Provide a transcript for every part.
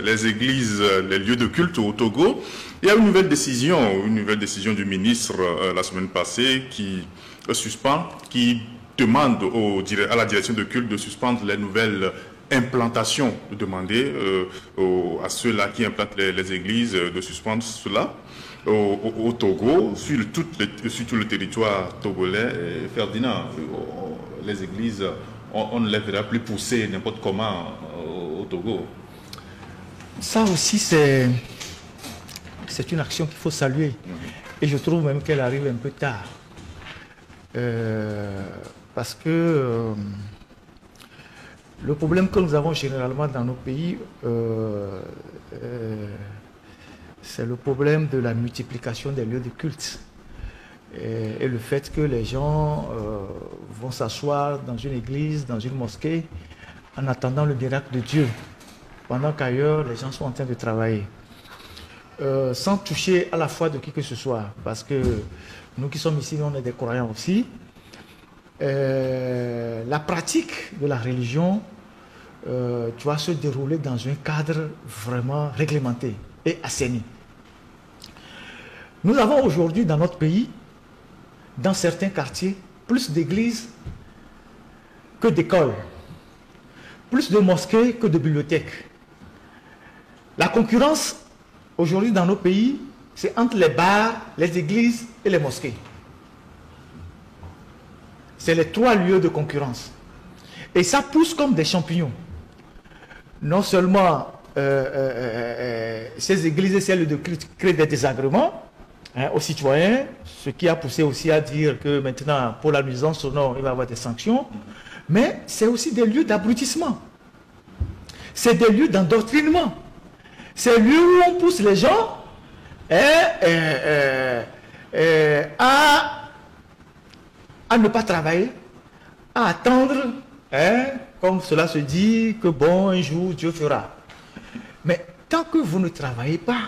les églises, les lieux de culte au Togo. Il y a une nouvelle décision du ministre la semaine passée qui demande à la direction de culte de suspendre les nouvelles implantations, de demander à ceux-là qui implantent les églises de suspendre cela au Togo, sur tout le territoire togolais. Ferdinand, les églises, on ne les verra plus pousser n'importe comment au Togo. Ça aussi, c'est une action qu'il faut saluer. Et je trouve même qu'elle arrive un peu tard. Parce que le problème que nous avons généralement dans nos pays, c'est le problème de la multiplication des lieux de culte. Et le fait que les gens vont s'asseoir dans une église, dans une mosquée, en attendant le miracle de Dieu, pendant qu'ailleurs, les gens sont en train de travailler. Sans toucher à la foi de qui que ce soit, parce que nous qui sommes ici, on est des croyants aussi. La pratique de la religion doit se dérouler dans un cadre vraiment réglementé et assaini. Nous avons aujourd'hui dans notre pays, dans certains quartiers, plus d'églises que d'écoles, plus de mosquées que de bibliothèques. La concurrence aujourd'hui dans nos pays, c'est entre les bars, les églises et les mosquées. C'est les trois lieux de concurrence. Et ça pousse comme des champignons. Non seulement ces églises et ces lieux de culte créent des désagréments aux citoyens, ce qui a poussé aussi à dire que maintenant, pour la nuisance sonore, il va y avoir des sanctions, mais c'est aussi des lieux d'abrutissement. C'est des lieux d'endoctrinement. C'est lieu où on pousse les gens à ne pas travailler, à attendre, comme cela se dit, que bon, un jour Dieu fera. Mais tant que vous ne travaillez pas,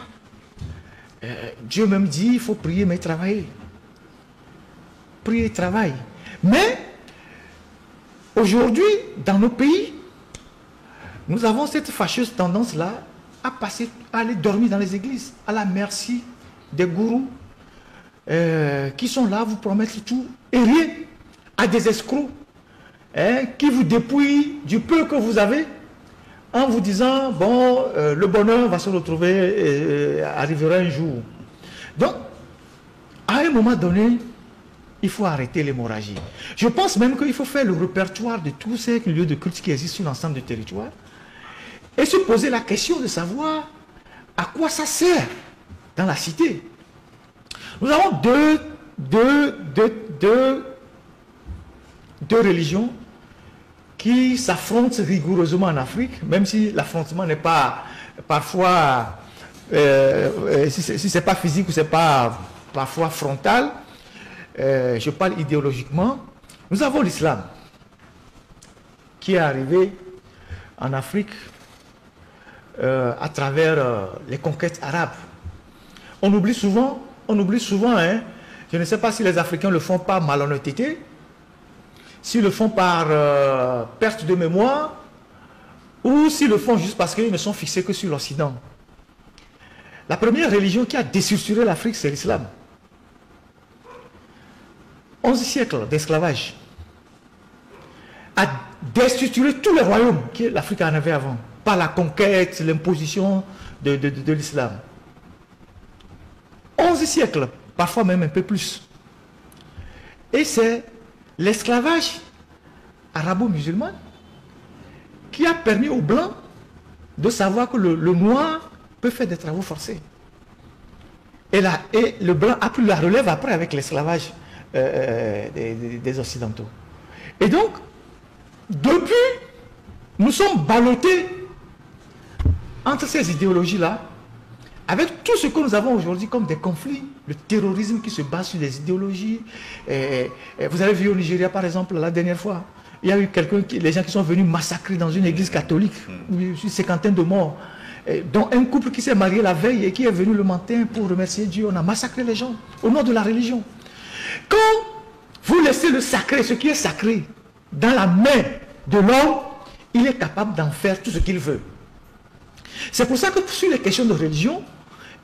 Dieu même dit, il faut prier mais travailler. Prier et travailler. Mais, aujourd'hui, dans nos pays, nous avons cette fâcheuse tendance-là à aller dormir dans les églises, à la merci des gourous qui sont là, vous promettent tout et rien, à des escrocs qui vous dépouillent du peu que vous avez en vous disant, bon, le bonheur va se retrouver, arrivera un jour. Donc, à un moment donné, il faut arrêter l'hémorragie. Je pense même qu'il faut faire le répertoire de tous ces lieux de culte qui existent sur l'ensemble du territoire et se poser la question de savoir à quoi ça sert dans la cité. Nous avons deux religions qui s'affrontent rigoureusement en Afrique, même si l'affrontement n'est pas parfois, si ce n'est pas physique ou ce n'est pas parfois frontal, je parle idéologiquement. Nous avons l'islam qui est arrivé en Afrique à travers les conquêtes arabes. On oublie souvent, je ne sais pas si les Africains le font par malhonnêteté, s'ils le font par perte de mémoire, ou s'ils le font juste parce qu'ils ne sont fixés que sur l'Occident. La première religion qui a déstructuré l'Afrique, c'est l'islam. 11 siècles d'esclavage a déstructuré tous les royaumes que l'Afrique en avait avant, par la conquête, l'imposition de l'islam. 11 siècles, parfois même un peu plus. Et c'est l'esclavage arabo-musulman qui a permis aux Blancs de savoir que le Noir peut faire des travaux forcés. Et le Blanc a pris la relève après avec l'esclavage des Occidentaux. Et donc, depuis, nous sommes ballottés entre ces idéologies-là, avec tout ce que nous avons aujourd'hui comme des conflits, le terrorisme qui se base sur des idéologies. Vous avez vu au Nigeria, par exemple, la dernière fois, il y a eu les gens qui sont venus massacrer dans une église catholique, une cinquantaine de morts, dont un couple qui s'est marié la veille et qui est venu le matin pour remercier Dieu. On a massacré les gens au nom de la religion. Quand vous laissez le sacré, ce qui est sacré, dans la main de l'homme, il est capable d'en faire tout ce qu'il veut. C'est pour ça que sur les questions de religion,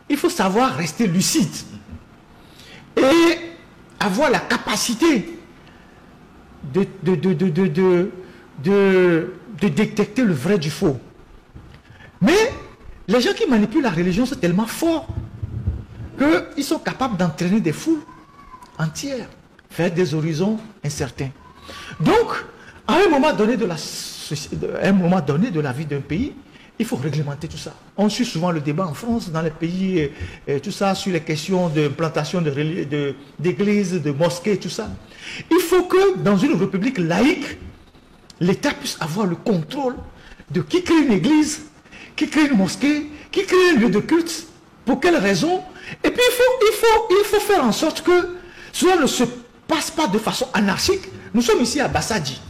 il faut savoir rester lucide et avoir la capacité de détecter le vrai du faux. Mais les gens qui manipulent la religion sont tellement forts qu'ils sont capables d'entraîner des foules entières vers des horizons incertains. Donc, à un moment donné de la vie d'un pays, il faut réglementer tout ça. On suit souvent le débat en France, dans les pays, tout ça, sur les questions de plantation d'églises, de mosquées, tout ça. Il faut que dans une république laïque, l'État puisse avoir le contrôle de qui crée une église, qui crée une mosquée, qui crée un lieu de culte, pour quelles raisons. Et puis il faut faire en sorte que cela ne se passe pas de façon anarchique. Nous sommes ici à Bassadi.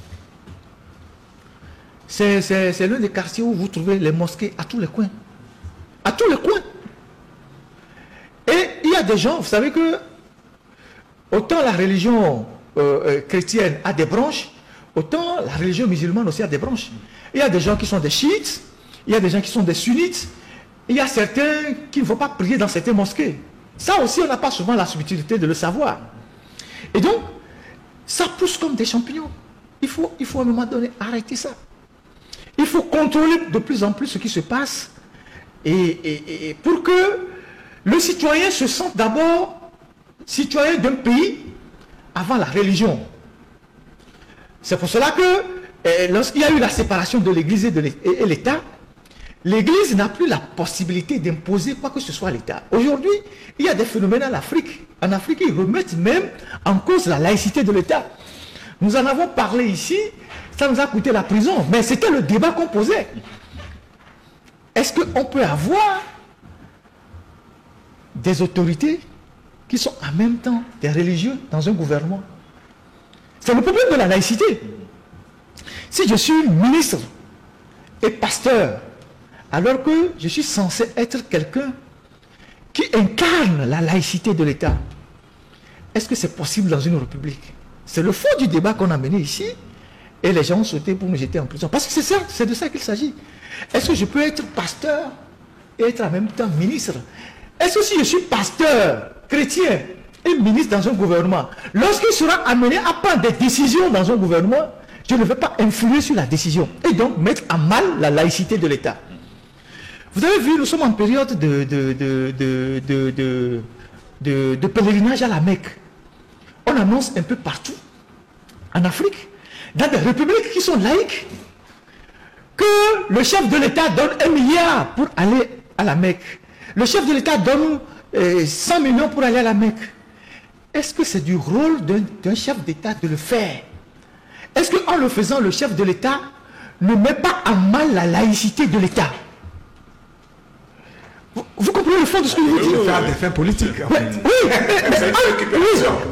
C'est l'un des quartiers où vous trouvez les mosquées à tous les coins. À tous les coins. Et il y a des gens, vous savez que autant la religion chrétienne a des branches, autant la religion musulmane aussi a des branches. Il y a des gens qui sont des chiites, il y a des gens qui sont des sunnites, il y a certains qui ne vont pas prier dans certaines mosquées. Ça aussi, on n'a pas souvent la subtilité de le savoir. Et donc, ça pousse comme des champignons. Il faut à un moment donné arrêter ça. Il faut contrôler de plus en plus ce qui se passe et pour que le citoyen se sente d'abord citoyen d'un pays avant la religion. C'est pour cela que lorsqu'il y a eu la séparation de l'Église et l'État, l'Église n'a plus la possibilité d'imposer quoi que ce soit à l'État. Aujourd'hui, il y a des phénomènes en Afrique. En Afrique, ils remettent même en cause la laïcité de l'État. Nous en avons parlé ici, ça nous a coûté la prison, mais c'était le débat qu'on posait. Est-ce qu'on peut avoir des autorités qui sont en même temps des religieux dans un gouvernement? C'est le problème de la laïcité. Si je suis ministre et pasteur, alors que je suis censé être quelqu'un qui incarne la laïcité de l'État, est-ce que c'est possible dans une république? C'est le fond du débat qu'on a mené ici, et les gens ont sauté pour me jeter en prison. Parce que c'est de ça qu'il s'agit. Est-ce que je peux être pasteur et être en même temps ministre? Est-ce que si je suis pasteur, chrétien et ministre dans un gouvernement, lorsqu'il sera amené à prendre des décisions dans un gouvernement, je ne vais pas influer sur la décision et donc mettre à mal la laïcité de l'État? Vous avez vu, nous sommes en période de pèlerinage à la Mecque. On annonce un peu partout, en Afrique, dans des républiques qui sont laïques, que le chef de l'État donne 1 milliard pour aller à la Mecque. Le chef de l'État donne 100 millions pour aller à la Mecque. Est-ce que c'est du rôle d'un chef d'État de le faire? Est-ce qu'en le faisant, le chef de l'État ne met pas à mal la laïcité de l'État? Vous comprenez le fond de ce que je vous dis? Faire des fins politiques. Oui,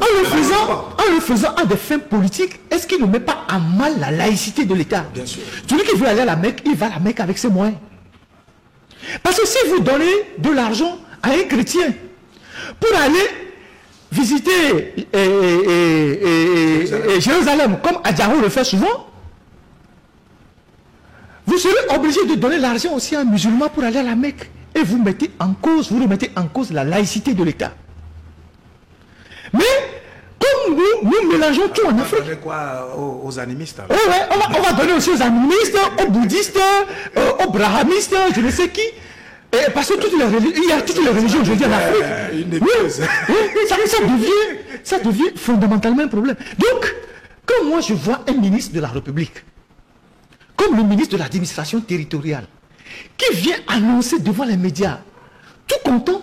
en le faisant à des fins politiques, est-ce qu'il ne met pas à mal la laïcité de l'État? Bien sûr. Celui qui veut aller à la Mecque, il va à la Mecque avec ses moyens. Parce que si vous donnez de l'argent à un chrétien pour aller visiter Jérusalem, comme Adjaro le fait souvent, vous serez obligé de donner l'argent aussi à un musulman pour aller à la Mecque. Et vous remettez en cause la laïcité de l'État. Mais, comme nous mélangeons tout en Afrique. On va donner quoi aux animistes? Oui, on va donner aussi aux animistes, aux bouddhistes, aux brahmistes, je ne sais qui. Parce que il y a toutes les religions aujourd'hui en Afrique. Ça devient fondamentalement un problème. Donc, quand moi je vois un ministre de la République, comme le ministre de l'administration territoriale, qui vient annoncer devant les médias, tout content,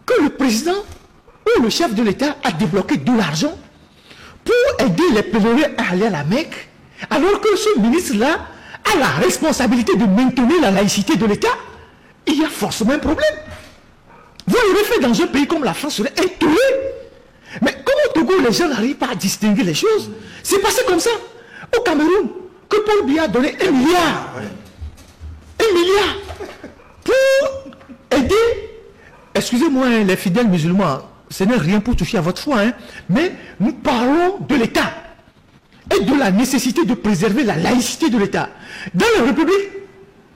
que le président ou le chef de l'État a débloqué de l'argent pour aider les pèlerins à aller à la Mecque, alors que ce ministre-là a la responsabilité de maintenir la laïcité de l'État, il y a forcément un problème. Vous l'aurez fait dans un pays comme la France, serait étonné. Mais comme au Togo, les gens n'arrivent pas à distinguer les choses, c'est passé comme ça. Au Cameroun, que Paul Biya a donné 1 milliard. 1 milliard pour aider, excusez-moi les fidèles musulmans, ce n'est rien pour toucher à votre foi, mais nous parlons de l'État et de la nécessité de préserver la laïcité de l'État. Dans les républiques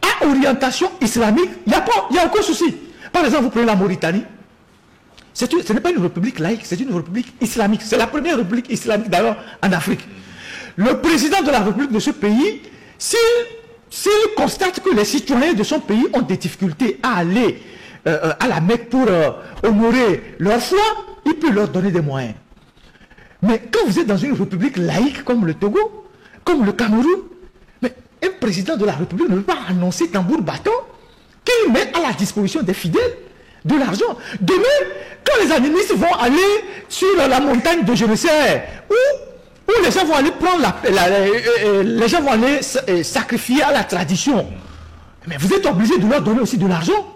à orientation islamique, il n'y a aucun souci. Par exemple, vous prenez la Mauritanie. Ce n'est pas une république laïque, c'est une république islamique. C'est la première république islamique d'ailleurs en Afrique. Le président de la république de ce pays, s'il constate que les citoyens de son pays ont des difficultés à aller à la Mecque pour honorer leur foi, il peut leur donner des moyens. Mais quand vous êtes dans une république laïque comme le Togo, comme le Cameroun, mais un président de la république ne peut pas annoncer tambour bâton qu'il met à la disposition des fidèles de l'argent. Demain, quand les animistes vont aller sur la montagne de je ne sais où les gens vont aller prendre les gens vont aller sacrifier à la tradition, mais vous êtes obligé de leur donner aussi de l'argent.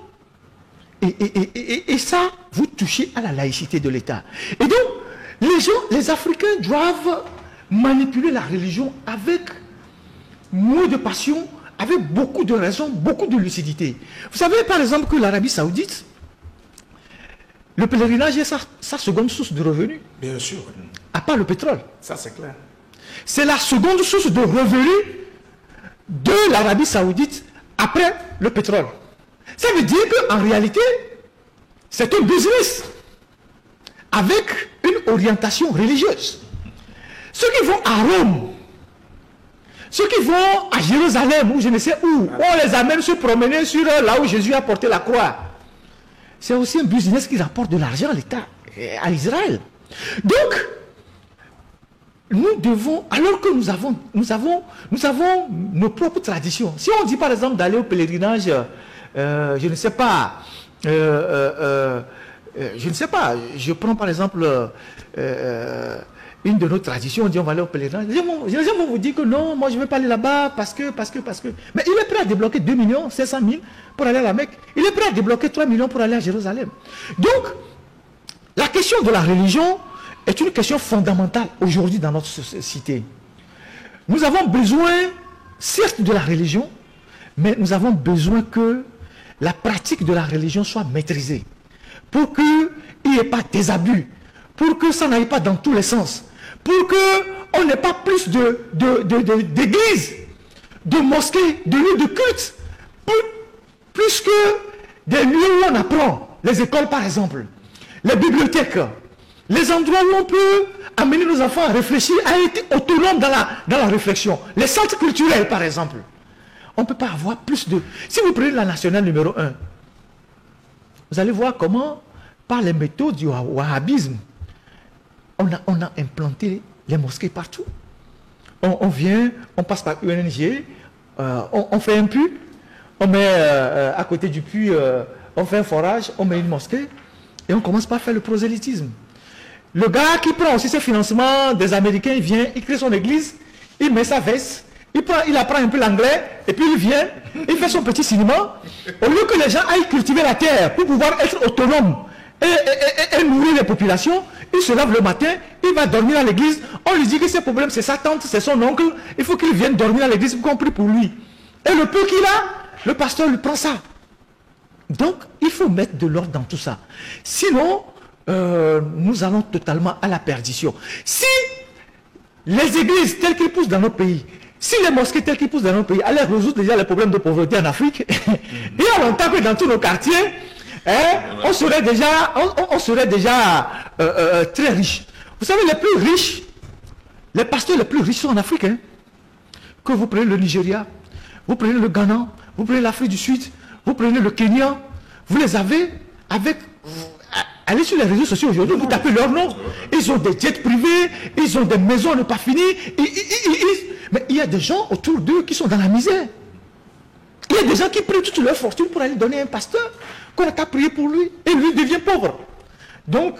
Et ça, vous touchez à la laïcité de l'État. Et donc, les Africains doivent manipuler la religion avec moins de passion, avec beaucoup de raison, beaucoup de lucidité. Vous savez par exemple que l'Arabie Saoudite, le pèlerinage est sa seconde source de revenus. Bien sûr. À part le pétrole. Ça, c'est clair. C'est la seconde source de revenus de l'Arabie Saoudite après le pétrole. Ça veut dire qu'en réalité, c'est un business avec une orientation religieuse. Ceux qui vont à Rome, ceux qui vont à Jérusalem ou je ne sais où, on les amène se promener sur là où Jésus a porté la croix. C'est aussi un business qui rapporte de l'argent à l'État, à Israël. Donc, nous devons, alors que nous avons nos propres traditions. Si on dit par exemple d'aller au pèlerinage, je ne sais pas, je prends par exemple une de nos traditions, on dit on va aller au pèlerinage. Les gens vont vous dire que non, moi je ne vais pas aller là-bas parce que. Mais il est prêt à débloquer 2 500 000 pour aller à la Mecque. Il est prêt à débloquer 3 millions pour aller à Jérusalem. Donc, la question de la religion est une question fondamentale aujourd'hui dans notre société. Nous avons besoin, certes, de la religion, mais nous avons besoin que la pratique de la religion soit maîtrisée. Pour qu'il n'y ait pas d'abus, pour que ça n'aille pas dans tous les sens, pour qu'on n'ait pas plus d'églises, de mosquées, de lieux de culte, plus que des lieux où on apprend, les écoles par exemple, les bibliothèques, les endroits où on peut amener nos enfants à réfléchir, à être autonomes dans la réflexion. Les centres culturels par exemple. On ne peut pas avoir plus de... Si vous prenez la nationale numéro 1, vous allez voir comment, par les méthodes du wahhabisme, on a implanté les mosquées partout. On vient, on passe par UNG, on fait un puits, on met à côté du puits, on fait un forage, on met une mosquée, et on commence par faire le prosélytisme. Le gars qui prend aussi ses financements des Américains, il vient, il crée son église, il met sa veste, il apprend un peu l'anglais, et puis il vient, il fait son petit cinéma. Au lieu que les gens aillent cultiver la terre pour pouvoir être autonomes et nourrir les populations, il se lève le matin, il va dormir à l'église, on lui dit que ses problèmes, c'est sa tante, c'est son oncle, il faut qu'il vienne dormir à l'église pour qu'on prie pour lui. Et le peu qu'il a, le pasteur lui prend ça. Donc, il faut mettre de l'ordre dans tout ça. Sinon, nous allons totalement à la perdition. Si les églises telles qu'elles poussent dans nos pays, si les mosquées telles qu'elles poussent dans nos pays allaient résoudre déjà les problèmes de pauvreté en Afrique, il y a longtemps que dans tous nos quartiers, on serait déjà très riches. Vous savez, les plus riches, les pasteurs les plus riches sont en Afrique. Que vous prenez le Nigeria, vous prenez le Ghana, vous prenez l'Afrique du Sud, vous prenez le Kenya, vous les avez avec... Allez sur les réseaux sociaux aujourd'hui, vous tapez leur nom. Ils ont des jets privés, ils ont des maisons à ne pas finir. Mais il y a des gens autour d'eux qui sont dans la misère. Il y a des gens qui prennent toute leur fortune pour aller donner à un pasteur qu'on a qu'à prier pour lui. Et lui devient pauvre. Donc,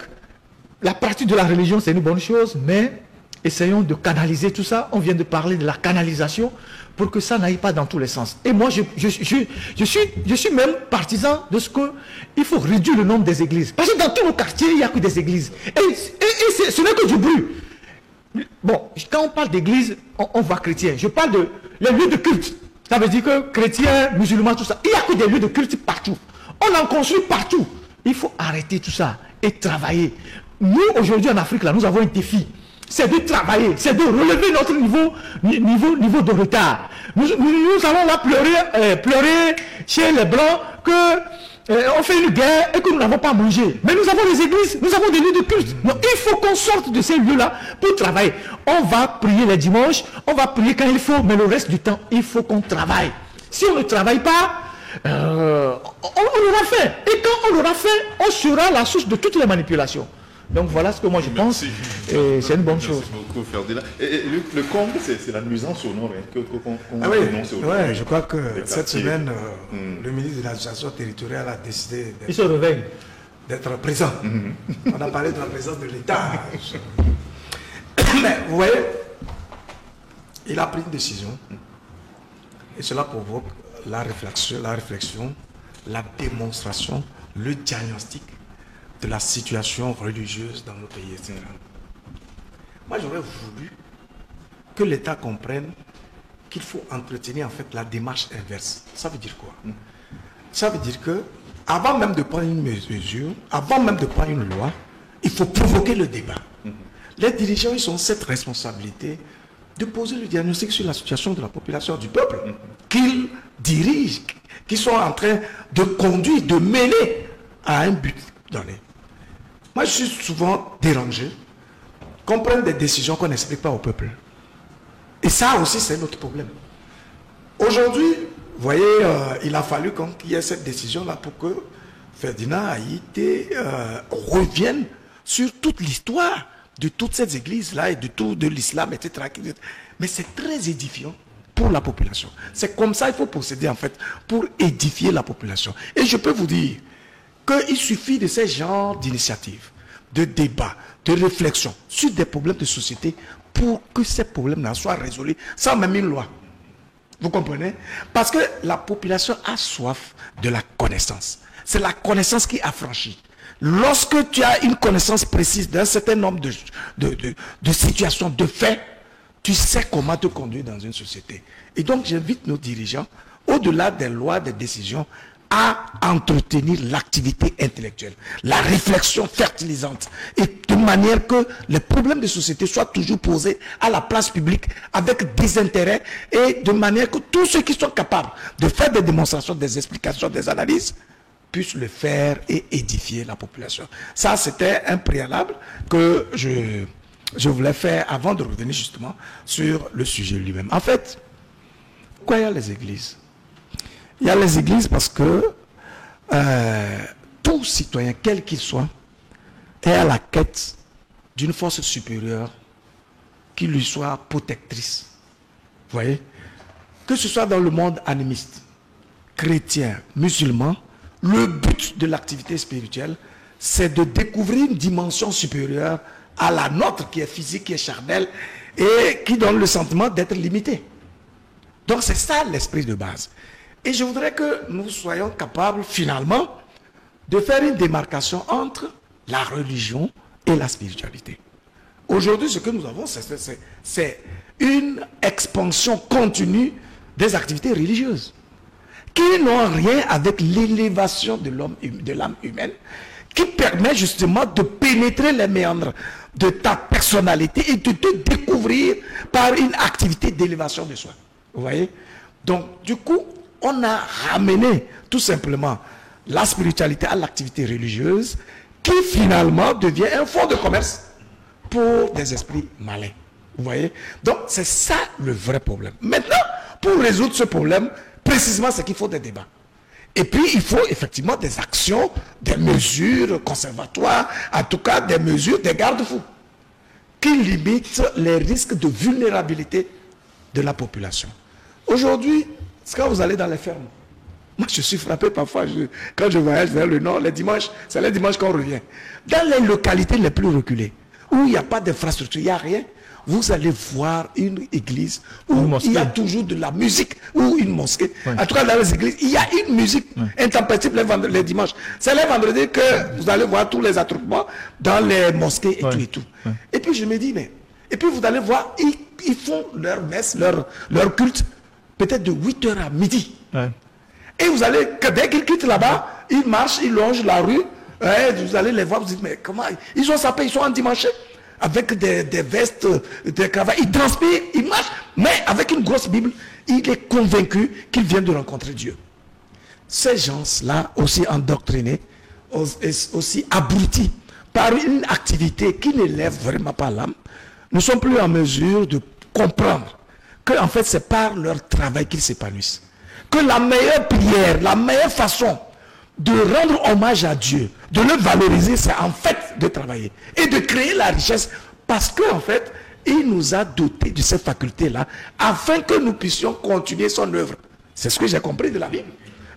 la pratique de la religion, c'est une bonne chose, mais essayons de canaliser tout ça. On vient de parler de la canalisation pour que ça n'aille pas dans tous les sens. Et moi, je suis même partisan de ce qu'il faut réduire le nombre des églises. Parce que dans tous nos quartiers, il n'y a que des églises. Et ce n'est que du bruit. Bon, quand on parle d'église, on voit chrétien. Je parle de les lieux de culte. Ça veut dire que chrétiens, musulmans, tout ça. Il n'y a que des lieux de culte partout. On en construit partout. Il faut arrêter tout ça et travailler. Nous, aujourd'hui en Afrique, là, nous avons un défi. c'est de travailler, c'est de relever notre niveau de retard. Nous allons là pleurer chez les Blancs que on fait une guerre et que nous n'avons pas mangé. Mais nous avons des églises, nous avons des lieux de culte. Donc il faut qu'on sorte de ces lieux-là pour travailler. On va prier les dimanches, on va prier quand il faut, mais le reste du temps, il faut qu'on travaille. Si on ne travaille pas, on l'aura fait. Et quand on l'aura fait, on sera la source de toutes les manipulations. Donc voilà ce que moi je pense. C'est une bonne chose. Merci beaucoup, Ferdinand. Et le comble, c'est la nuisance sonore qu'on dénonce. Oui, je crois que cette semaine, le ministre de l'administration territoriale a décidé d'être présent. On a parlé de la présence de l'État. Mais vous voyez, il a pris une décision. Et cela provoque la réflexion, la démonstration, le diagnostic de la situation religieuse dans nos pays, etc. Moi, j'aurais voulu que l'État comprenne qu'il faut entretenir en fait la démarche inverse. Ça veut dire quoi? Ça veut dire que avant même de prendre une mesure, avant même de prendre une loi, il faut provoquer le débat. Les dirigeants, ils ont cette responsabilité de poser le diagnostic sur la situation de la population, du peuple, qu'ils dirigent, qu'ils sont en train de conduire, de mener à un but donné. Moi, je suis souvent dérangé qu'on prenne des décisions qu'on n'explique pas au peuple. Et ça aussi, c'est notre problème. Aujourd'hui, vous voyez, il a fallu qu'il y ait cette décision-là pour que Ferdinand Haïté revienne sur toute l'histoire de toutes ces églises-là et de l'islam, etc. Mais c'est très édifiant pour la population. C'est comme ça qu'il faut procéder, en fait, pour édifier la population. Et je peux vous dire qu'il suffit de ces genres d'initiatives, de débats, de réflexions sur des problèmes de société pour que ces problèmes-là soient résolus sans même une loi. Vous comprenez? Parce que la population a soif de la connaissance. C'est la connaissance qui affranchit. Lorsque tu as une connaissance précise d'un certain nombre de situations, de faits, tu sais comment te conduire dans une société. Et donc j'invite nos dirigeants, au-delà des lois, des décisions, à entretenir l'activité intellectuelle, la réflexion fertilisante, et de manière que les problèmes de société soient toujours posés à la place publique avec des intérêts, et de manière que tous ceux qui sont capables de faire des démonstrations, des explications, des analyses, puissent le faire et édifier la population. Ça, c'était un préalable que je voulais faire avant de revenir justement sur le sujet lui-même. En fait, pourquoi il y a les églises? Il y a les églises parce que tout citoyen, quel qu'il soit, est à la quête d'une force supérieure qui lui soit protectrice. Vous voyez? Que ce soit dans le monde animiste, chrétien, musulman, le but de l'activité spirituelle, c'est de découvrir une dimension supérieure à la nôtre, qui est physique, qui est charnelle, et qui donne le sentiment d'être limité. Donc c'est ça l'esprit de base. Et je voudrais que nous soyons capables, finalement, de faire une démarcation entre la religion et la spiritualité. Aujourd'hui, ce que nous avons, c'est une expansion continue des activités religieuses, qui n'ont rien avec l'élévation de l'âme humaine, qui permet justement de pénétrer les méandres de ta personnalité et de te découvrir par une activité d'élévation de soi. Vous voyez? Donc, du coup, on a ramené tout simplement la spiritualité à l'activité religieuse, qui finalement devient un fonds de commerce pour des esprits malins. Vous voyez? Donc, c'est ça le vrai problème. Maintenant, pour résoudre ce problème, précisément, c'est qu'il faut des débats. Et puis, il faut effectivement des actions, des mesures conservatoires, en tout cas des mesures, des garde-fous, qui limitent les risques de vulnérabilité de la population. Aujourd'hui, quand vous allez dans les fermes, moi je suis frappé parfois, quand je voyage vers le nord, les dimanches, c'est les dimanches qu'on revient. Dans les localités les plus reculées, où il n'y a pas d'infrastructure, il n'y a rien, vous allez voir une église où il y a toujours de la musique, ou une mosquée. Ouais. En tout cas, dans les églises, il y a une musique intempestive les dimanches. C'est les vendredis que vous allez voir tous les attroupements dans les mosquées et tout et tout. Ouais. Et puis je me dis, mais... Et puis vous allez voir, ils font leur messe, leur culte, peut-être de 8h à midi. Ouais. Et vous allez, dès qu'ils quittent là-bas, ils marchent, ils longent la rue, vous allez les voir, vous dites, mais comment? Ils ont sapé, ils sont endimanchés. avec des vestes, des cravates. Il transpire, il marche, mais avec une grosse Bible, il est convaincu qu'il vient de rencontrer Dieu. Ces gens-là, aussi endoctrinés, aussi abrutis par une activité qui n'élève vraiment pas l'âme, ne sont plus en mesure de comprendre que en fait c'est par leur travail qu'ils s'épanouissent. Que la meilleure prière, la meilleure façon de rendre hommage à Dieu, de le valoriser, c'est en fait de travailler et de créer la richesse, parce qu'en fait, il nous a dotés de cette faculté-là afin que nous puissions continuer son œuvre. C'est ce que j'ai compris de la Bible.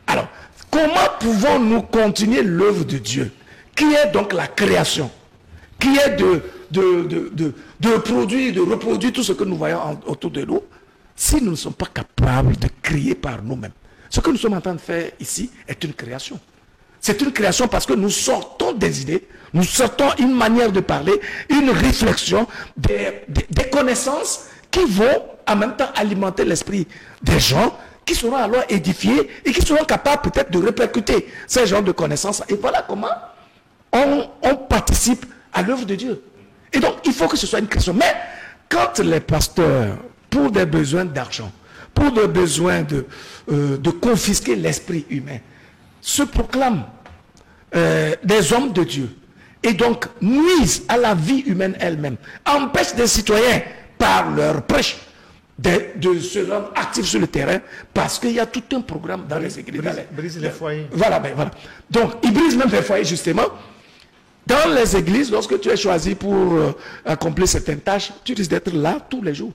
Alors, comment pouvons-nous continuer l'œuvre de Dieu, qui est donc la création, qui est de produire, de reproduire tout ce que nous voyons autour de nous, si nous ne sommes pas capables de créer par nous-mêmes? Ce que nous sommes en train de faire ici est une création. C'est une création parce que nous sortons des idées, nous sortons une manière de parler, une réflexion, des connaissances qui vont en même temps alimenter l'esprit des gens, qui seront alors édifiés et qui seront capables peut-être de répercuter ces genres de connaissances. Et voilà comment on participe à l'œuvre de Dieu. Et donc, il faut que ce soit une création. Mais quand les pasteurs, pour des besoins d'argent, pour des besoins de confisquer l'esprit humain, se proclament des hommes de Dieu, et donc nuisent à la vie humaine elle-même, empêchent des citoyens par leur prêche de se rendre actifs sur le terrain, parce qu'il y a tout un programme dans les églises. Brise les foyers. Voilà. Donc, ils brisent même les foyers, justement. Dans les églises, lorsque tu es choisi pour accomplir certaines tâches, tu risques d'être là tous les jours.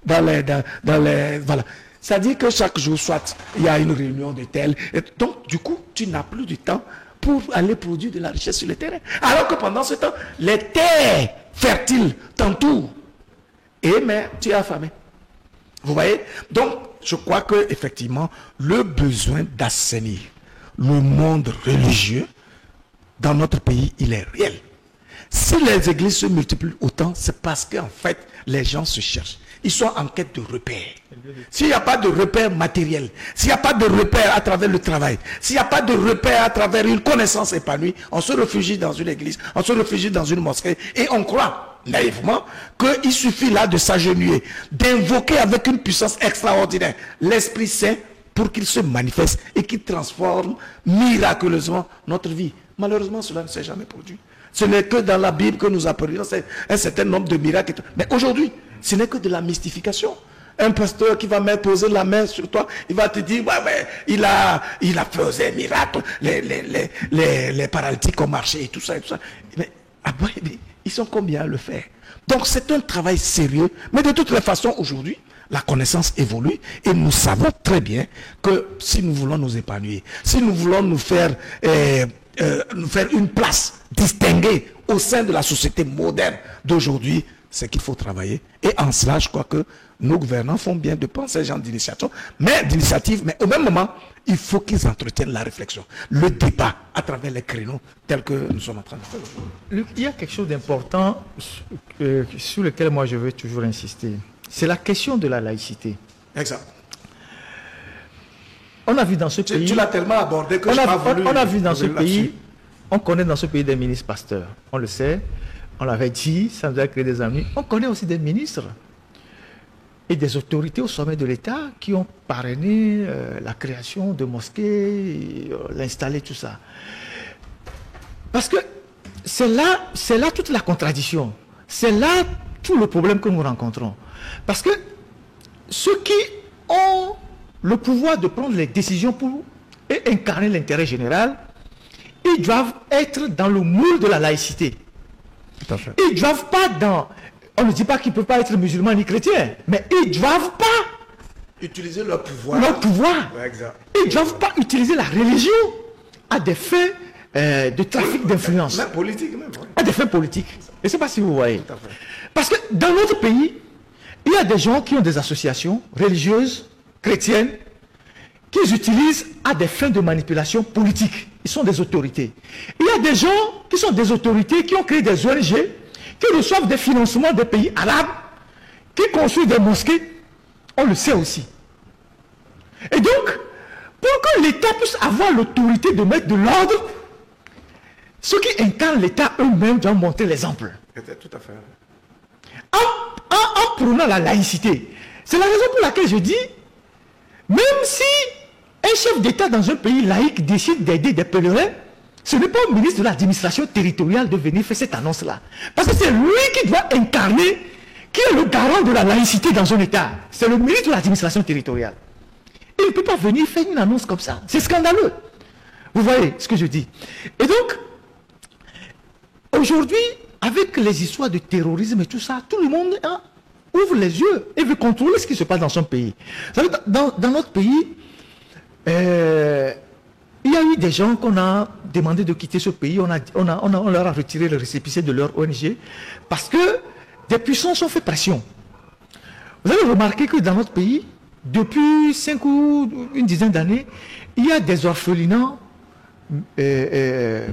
Voilà. C'est-à-dire que chaque jour, soit il y a une réunion de tel. Donc, du coup, tu n'as plus de temps pour aller produire de la richesse sur le terrain. Alors que pendant ce temps, les terres fertiles t'entourent. Mais tu es affamé. Vous voyez? Donc, je crois que effectivement, le besoin d'assainir le monde religieux dans notre pays, il est réel. Si les églises se multiplient autant, c'est parce qu'en fait, les gens se cherchent. Ils sont en quête de repères. S'il n'y a pas de repères matériels, s'il n'y a pas de repères à travers le travail, s'il n'y a pas de repères à travers une connaissance épanouie, on se réfugie dans une église, on se réfugie dans une mosquée et on croit naïvement qu'il suffit là de s'agenouiller, d'invoquer avec une puissance extraordinaire l'Esprit Saint pour qu'il se manifeste et qu'il transforme miraculeusement notre vie. Malheureusement, cela ne s'est jamais produit. Ce n'est que dans la Bible que nous apprenons un certain nombre de miracles. Mais aujourd'hui, ce n'est que de la mystification. Un pasteur qui va poser la main sur toi, il va te dire, ouais, il a fait un miracle, les paralytiques ont marché et tout ça. Mais ils sont combien à le faire? Donc c'est un travail sérieux. Mais de toutes les façons, aujourd'hui, la connaissance évolue et nous savons très bien que si nous voulons nous épanouir, si nous voulons nous faire une place distinguée au sein de la société moderne d'aujourd'hui, c'est qu'il faut travailler. Et en cela, je crois que nos gouvernants font bien de prendre ces genres d'initiatives, mais au même moment, il faut qu'ils entretiennent la réflexion, le débat à travers les créneaux tels que nous sommes en train de faire aujourd'hui. Il y a quelque chose d'important sur lequel moi je veux toujours insister. C'est la question de la laïcité. Exact. On a vu dans ce pays... Tu l'as tellement abordé que je n'ai pas voulu... On a vu dans ce pays, on connaît dans ce pays des ministres pasteurs. On le sait, on l'avait dit, ça nous a créé des amis. On connaît aussi des ministres et des autorités au sommet de l'État qui ont parrainé la création de mosquées, l'installer, tout ça. Parce que c'est là toute la contradiction. C'est là tout le problème que nous rencontrons. Parce que ceux qui ont le pouvoir de prendre les décisions pour incarner l'intérêt général, ils doivent être dans le moule de la laïcité. Tout à fait. Ils ne doivent pas dans... On ne dit pas qu'ils ne peuvent pas être musulmans ni chrétiens, mais ils ne doivent pas utiliser leur pouvoir. Ouais, exact. Ils ne doivent pas utiliser la religion à des fins de trafic d'influence. Même politique, même. Ouais. À des fins politiques. Je ne sais pas si vous voyez. Tout à fait. Parce que dans notre pays, il y a des gens qui ont des associations religieuses, chrétiennes, qu'ils utilisent à des fins de manipulation politique. Ils sont des autorités. Il y a des gens qui sont des autorités qui ont créé des ONG, qui reçoivent des financements des pays arabes, qui construisent des mosquées. On le sait aussi. Et donc, pour que l'État puisse avoir l'autorité de mettre de l'ordre, ceux qui incarnent l'État eux-mêmes doivent montrer l'exemple. Tout à fait. en prônant la laïcité. C'est la raison pour laquelle je dis, même si un chef d'État dans un pays laïque décide d'aider des pèlerins, ce n'est pas au ministre de l'administration territoriale de venir faire cette annonce-là. Parce que c'est lui qui doit incarner, qui est le garant de la laïcité dans un État. C'est le ministre de l'administration territoriale. Il ne peut pas venir faire une annonce comme ça. C'est scandaleux. Vous voyez ce que je dis. Et donc, aujourd'hui, avec les histoires de terrorisme et tout ça, tout le monde ouvre les yeux et veut contrôler ce qui se passe dans son pays. Vous savez, dans notre pays, il y a eu des gens qu'on a demandé de quitter ce pays. On leur a retiré le récépissé de leur ONG parce que des puissances ont fait pression. Vous avez remarqué que dans notre pays, depuis 5 ou une dizaine d'années, il y a des orphelinats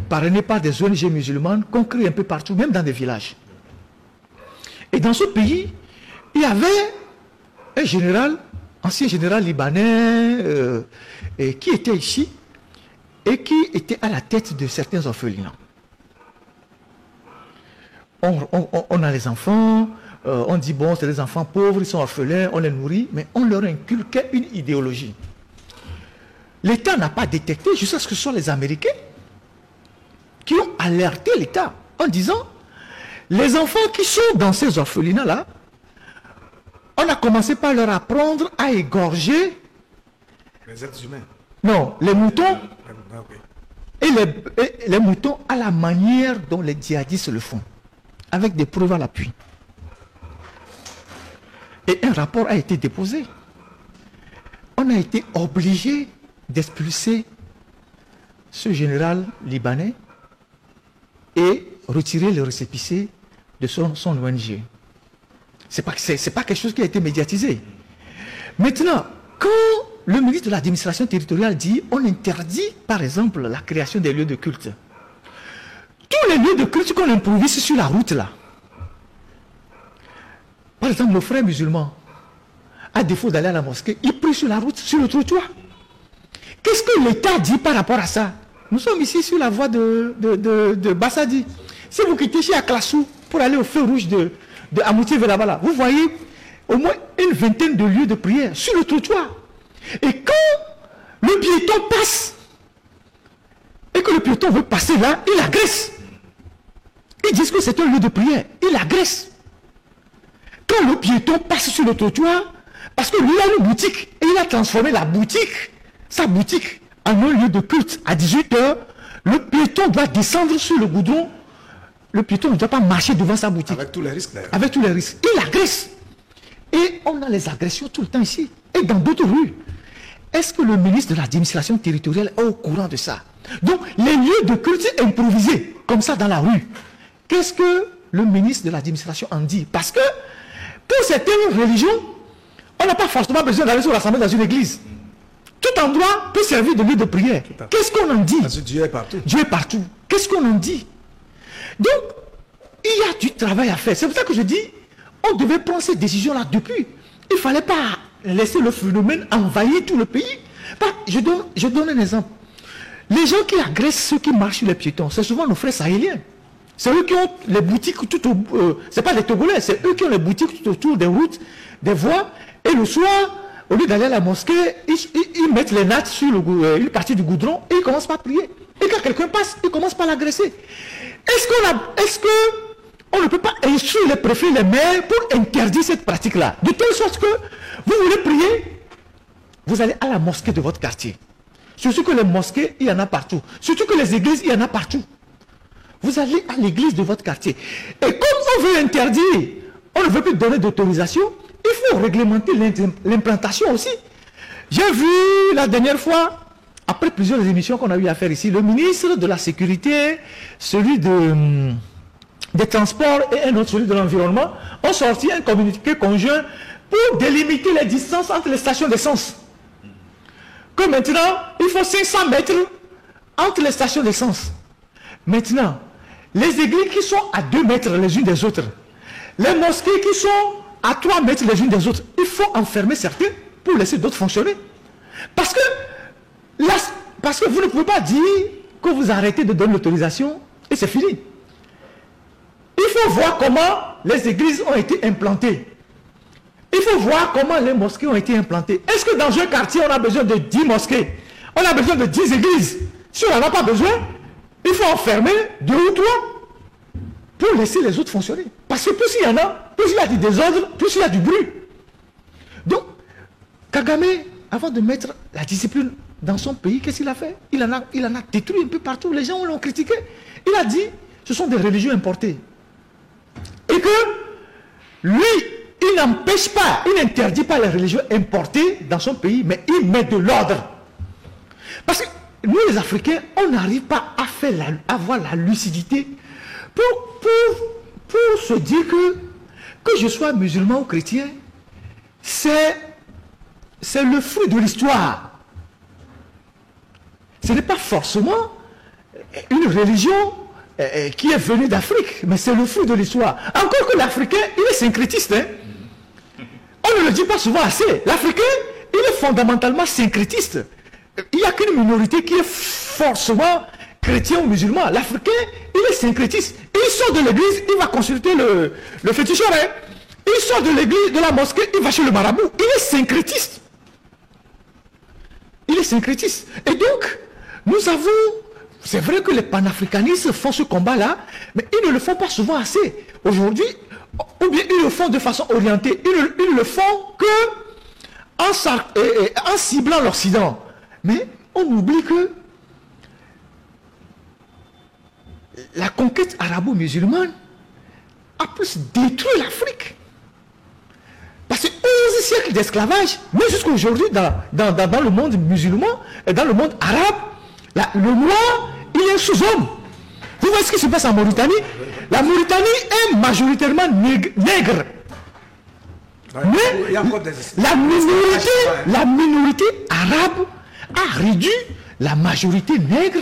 parrainés par des ONG musulmanes qu'on crée un peu partout, même dans des villages. Et dans ce pays, il y avait un général, ancien général libanais, qui était ici et qui était à la tête de certains orphelinats. On a les enfants, on dit bon, c'est des enfants pauvres, ils sont orphelins, on les nourrit, mais on leur inculquait une idéologie. L'État n'a pas détecté, jusqu'à ce que ce soit les Américains qui ont alerté l'État en disant les enfants qui sont dans ces orphelinats-là, on a commencé par leur apprendre à égorger les êtres humains. Non, les moutons. Et les moutons à la manière dont les djihadistes le font, avec des preuves à l'appui. Et un rapport a été déposé. On a été obligé d'expulser ce général libanais et retirer le récépissé de son ONG. C'est pas quelque chose qui a été médiatisé. Maintenant, quand le ministre de l'administration territoriale dit on interdit par exemple la création des lieux de culte, tous les lieux de culte qu'on improvise sur la route là, par exemple nos frères musulmans, à défaut d'aller à la mosquée, ils prient sur la route, sur le trottoir. Qu'est-ce que l'État dit par rapport à ça? Nous sommes ici sur la voie de Bassadi. Si vous quittez chez Aklassou pour aller au feu rouge de Amouti-Velabala, vous voyez au moins une vingtaine de lieux de prière sur le trottoir. Et quand le piéton passe, et que le piéton veut passer là, il agresse. Ils disent que c'est un lieu de prière, il agresse. Quand le piéton passe sur le trottoir, parce que lui a une boutique, et il a transformé la boutique, sa boutique, en un lieu de culte. À 18 h, le piéton doit descendre sur le goudron. Le piéton ne doit pas marcher devant sa boutique. Avec tous les risques d'ailleurs. Avec tous les risques. Il agresse. Et on a les agressions tout le temps ici. Et dans d'autres rues. Est-ce que le ministre de l'administration territoriale est au courant de ça? Donc, les lieux de culte improvisés, comme ça dans la rue, qu'est-ce que le ministre de l'administration en dit? Parce que, pour certaines religions, on n'a pas forcément besoin d'aller se rassembler dans une église. Tout endroit peut servir de lieu de prière. Qu'est-ce qu'on en dit? Parce que Dieu est partout. Dieu est partout. Qu'est-ce qu'on en dit? Donc, il y a du travail à faire. C'est pour ça que je dis, on devait prendre cette décision-là depuis. Il ne fallait pas laisser le phénomène envahir tout le pays. Je donne un exemple. Les gens qui agressent ceux qui marchent sur les piétons, c'est souvent nos frères sahéliens. C'est eux qui ont les boutiques tout au... c'est pas les Togolais, c'est eux qui ont les boutiques tout autour des routes, des voies. Et le soir, au lieu d'aller à la mosquée, ils mettent les nattes sur une partie du goudron et ils commencent par prier. Et quand quelqu'un passe, ils commencent par l'agresser. Est-ce qu'on ne peut pas instruire les préfets, les maires pour interdire cette pratique-là? De telle sorte que vous voulez prier, vous allez à la mosquée de votre quartier. Surtout que les mosquées, il y en a partout. Surtout que les églises, il y en a partout. Vous allez à l'église de votre quartier. Et comme on veut interdire, on ne veut plus donner d'autorisation, il faut réglementer l'implantation aussi. J'ai vu la dernière fois, après plusieurs émissions qu'on a eu à faire ici, le ministre de la Sécurité, celui des Transports et un autre, celui de l'Environnement, ont sorti un communiqué conjoint pour délimiter les distances entre les stations d'essence. Que maintenant, il faut 500 mètres entre les stations d'essence. Maintenant, les églises qui sont à 2 mètres les unes des autres, les mosquées qui sont à 3 mètres les unes des autres, il faut enfermer certains pour laisser d'autres fonctionner. Parce que vous ne pouvez pas dire que vous arrêtez de donner l'autorisation et c'est fini. Il faut voir comment les églises ont été implantées. Il faut voir comment les mosquées ont été implantées. Est-ce que dans un quartier, on a besoin de 10 mosquées? On a besoin de 10 églises? Si on n'en a pas besoin, il faut enfermer 2 ou 3 pour laisser les autres fonctionner. Parce que plus il y en a, plus il y a du désordre, plus il y a du bruit. Donc, Kagame, avant de mettre la discipline dans son pays, qu'est-ce qu'il a fait? Il en a détruit un peu partout. Les gens l'ont critiqué. Il a dit, ce sont des religions importées. Et que lui, il n'empêche pas, il n'interdit pas les religions importées dans son pays, mais il met de l'ordre. Parce que nous, les Africains, on n'arrive pas à avoir la lucidité pour se dire que je sois musulman ou chrétien, c'est le fruit de l'histoire. Ce n'est pas forcément une religion qui est venue d'Afrique, mais c'est le fruit de l'histoire. Encore que l'Africain, il est syncrétiste. Hein? On ne le dit pas souvent assez. L'Africain, il est fondamentalement syncrétiste. Il n'y a qu'une minorité qui est forcément chrétien ou musulman. L'Africain, il est syncrétiste. Il sort de l'église, il va consulter le féticheur. Hein? Il sort de l'église, de la mosquée, il va chez le marabout. Il est syncrétiste. Il est syncrétiste. Et donc, nous avons... C'est vrai que les panafricanistes font ce combat-là, mais ils ne le font pas souvent assez. Aujourd'hui, ou bien ils le font de façon orientée. Ils le font que en ciblant l'Occident. Mais on oublie que la conquête arabo-musulmane a plus détruit l'Afrique. Parce que 11 siècles d'esclavage, mais jusqu'à aujourd'hui, dans le monde musulman et dans le monde arabe, le noir, il est sous-homme. Vous voyez ce qui se passe en Mauritanie? La Mauritanie est majoritairement nègre. Mais la minorité arabe a réduit la majorité nègre.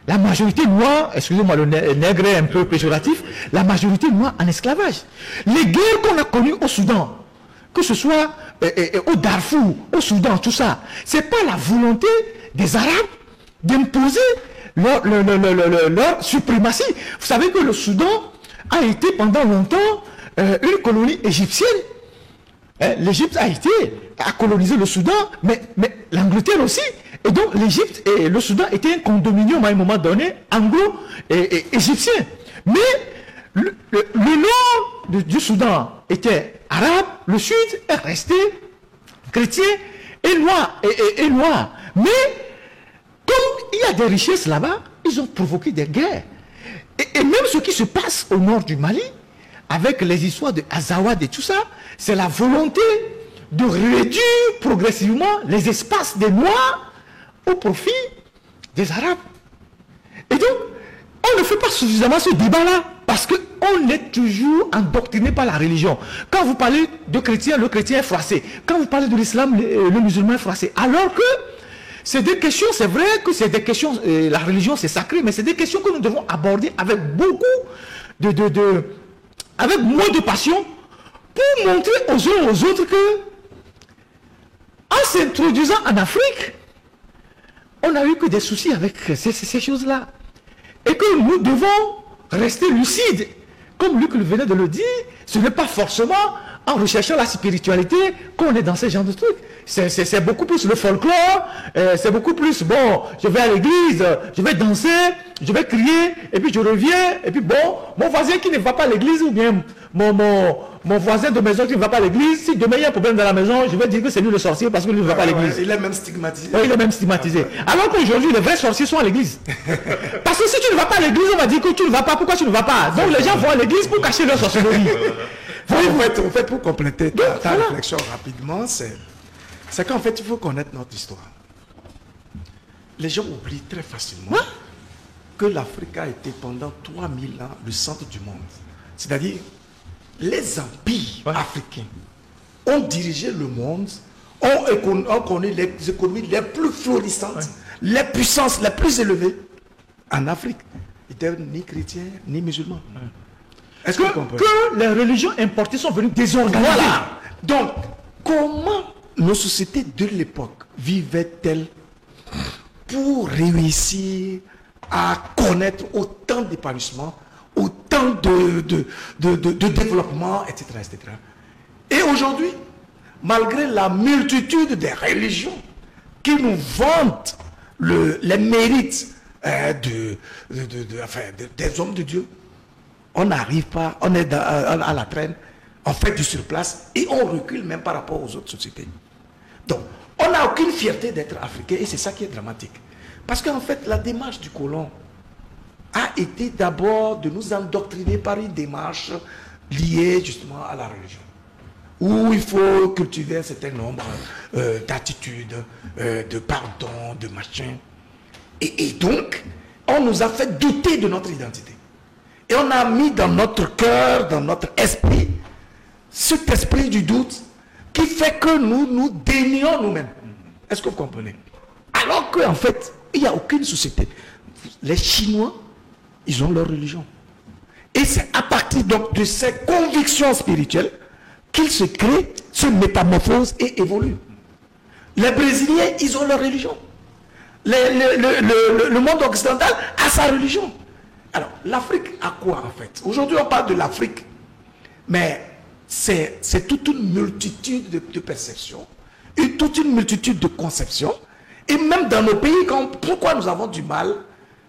La majorité noire, excusez-moi, le nègre est un peu péjoratif, la majorité noire en esclavage. Les guerres qu'on a connues au Soudan, que ce soit au Darfour, au Soudan, tout ça, c'est pas la volonté des Arabes d'imposer leur suprématie. Vous savez que le Soudan a été pendant longtemps une colonie égyptienne. L'Égypte a colonisé le Soudan, mais l'Angleterre aussi. Et donc l'Égypte et le Soudan étaient un condominium à un moment donné, anglo-égyptien. Mais le nord du Soudan était arabe, le sud est resté chrétien et noir. Mais comme il y a des richesses là-bas, ils ont provoqué des guerres. Et même ce qui se passe au nord du Mali, avec les histoires de Azawad et tout ça, c'est la volonté de réduire progressivement les espaces des Noirs au profit des Arabes. Et donc, on ne fait pas suffisamment ce débat-là, parce qu'on est toujours endoctriné par la religion. Quand vous parlez de chrétien, le chrétien est froissé. Quand vous parlez de l'islam, le musulman est froissé. Alors que c'est des questions, c'est vrai que c'est des questions, la religion c'est sacré, mais c'est des questions que nous devons aborder avec beaucoup avec moins de passion, pour montrer aux uns aux autres que, en s'introduisant en Afrique, on n'a eu que des soucis avec ces choses-là. Et que nous devons rester lucides. Comme Luc venait de le dire, ce n'est pas forcément en recherchant la spiritualité qu'on est dans ce genre de trucs. C'est beaucoup plus le folklore, c'est beaucoup plus, bon, je vais à l'église, je vais danser, je vais crier, et puis je reviens, et puis bon, mon voisin qui ne va pas à l'église, ou bien mon voisin de maison qui ne va pas à l'église, si demain il y a un problème dans la maison, je vais dire que c'est lui le sorcier parce que lui ne va pas à l'église. Il est même stigmatisé. Oui, il est même stigmatisé. Alors qu'aujourd'hui, les vrais sorciers sont à l'église. Parce que si tu ne vas pas à l'église, on va dire que tu ne vas pas, pourquoi tu ne vas pas? Donc les gens vont à l'église pour cacher leur sorcellerie. En fait, pour compléter ta réflexion rapidement, c'est qu'en fait, il faut connaître notre histoire. Les gens oublient très facilement que l'Afrique a été pendant 3000 ans le centre du monde. C'est-à-dire, les empires africains ont dirigé le monde, ont connu les économies les plus florissantes, les puissances les plus élevées en Afrique. Ils n'étaient ni chrétiens, ni musulmans. Est-ce que les religions importées sont venues désorganiser. Voilà. Donc, comment nos sociétés de l'époque vivaient-elles pour réussir à connaître autant d'épanouissement, autant manque de développement, etc., etc. Et aujourd'hui, malgré la multitude des religions qui nous vantent les mérites des hommes de Dieu, on n'arrive pas, on est à la traîne, on fait du surplace et on recule même par rapport aux autres sociétés. Donc, on n'a aucune fierté d'être africain et c'est ça qui est dramatique. Parce qu'en fait, la démarche du colon a été d'abord de nous endoctriner par une démarche liée justement à la religion, où il faut cultiver un certain nombre d'attitudes, de pardon, de machin. Et donc, on nous a fait douter de notre identité. Et on a mis dans notre cœur, dans notre esprit, cet esprit du doute qui fait que nous nous dénions nous-mêmes. Est-ce que vous comprenez? Alors qu'en fait, il n'y a aucune société. Les Chinois, ils ont leur religion. Et c'est à partir donc de ces convictions spirituelles qu'ils se créent, se métamorphosent et évoluent. Les Brésiliens, ils ont leur religion. Le monde occidental a sa religion. Alors, l'Afrique a quoi en fait? Aujourd'hui, on parle de l'Afrique, mais c'est toute une multitude de perceptions, toute une multitude de conceptions. Et même dans nos pays, pourquoi nous avons du mal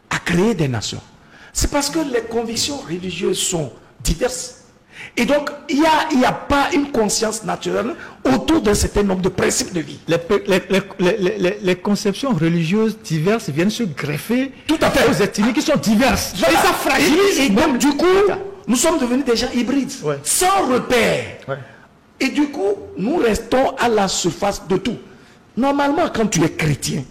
à créer des nations? C'est parce que les convictions religieuses sont diverses. Et donc, il n'y a pas une conscience naturelle autour d'un certain nombre de principes de vie. Les conceptions religieuses diverses viennent se greffer tout à fait aux ethnies qui sont diverses. Voilà. Et ça fragilise. Et donc, du coup, nous sommes devenus des gens hybrides, sans repère. Ouais. Et du coup, nous restons à la surface de tout. Normalement, quand tu es chrétien,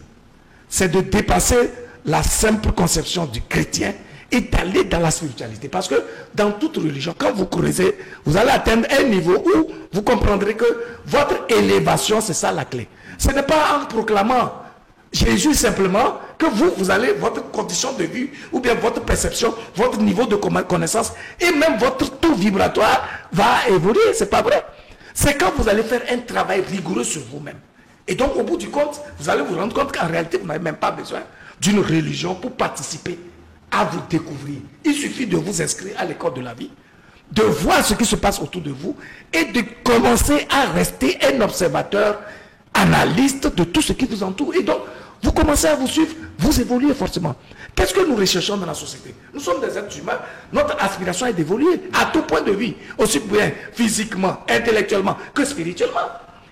c'est de dépasser la simple conception du chrétien et d'aller dans la spiritualité. Parce que dans toute religion, quand vous creusez, vous allez atteindre un niveau où vous comprendrez que votre élévation, c'est ça la clé. Ce n'est pas en proclamant Jésus simplement que vous allez, votre condition de vie, ou bien votre perception, votre niveau de connaissance, et même votre taux vibratoire va évoluer. C'est pas vrai. C'est quand vous allez faire un travail rigoureux sur vous-même. Et donc, au bout du compte, vous allez vous rendre compte qu'en réalité, vous n'avez même pas besoin d'une religion pour participer à vous découvrir. Il suffit de vous inscrire à l'école de la vie, de voir ce qui se passe autour de vous et de commencer à rester un observateur, analyste de tout ce qui vous entoure. Et donc, vous commencez à vous suivre, vous évoluez forcément. Qu'est-ce que nous recherchons dans la société? Nous sommes des êtres humains. Notre aspiration est d'évoluer à tout point de vue, aussi bien physiquement, intellectuellement que spirituellement.